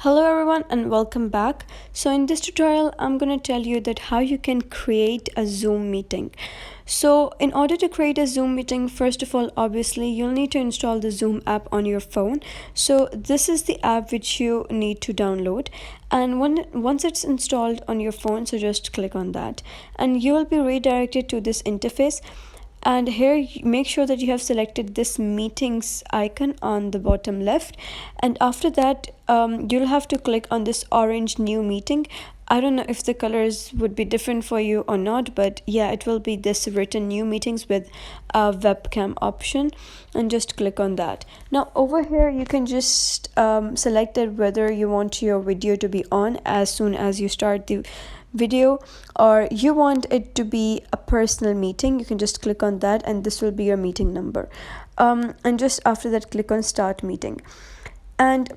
Hello everyone and welcome back. So in this tutorial I'm going to tell you that how you can create a Zoom meeting. So in order to create a Zoom meeting, first of all, obviously you'll need to install the Zoom app on your phone. So this is the app which you need to download, and once it's installed on your phone, so just click on that and you will be redirected to this interface. And here make sure that you have selected this meetings icon on the bottom left, and after that you'll have to click on this orange new meeting. I don't know if the colors would be different for you or not, but yeah, it will be this written new meetings with a webcam option, and just click on that. Now over here you can just select it whether you want your video to be on as soon as you start the video, or you want it to be a personal meeting. You can just click on that and this will be your meeting number, and just after that click on start meeting. And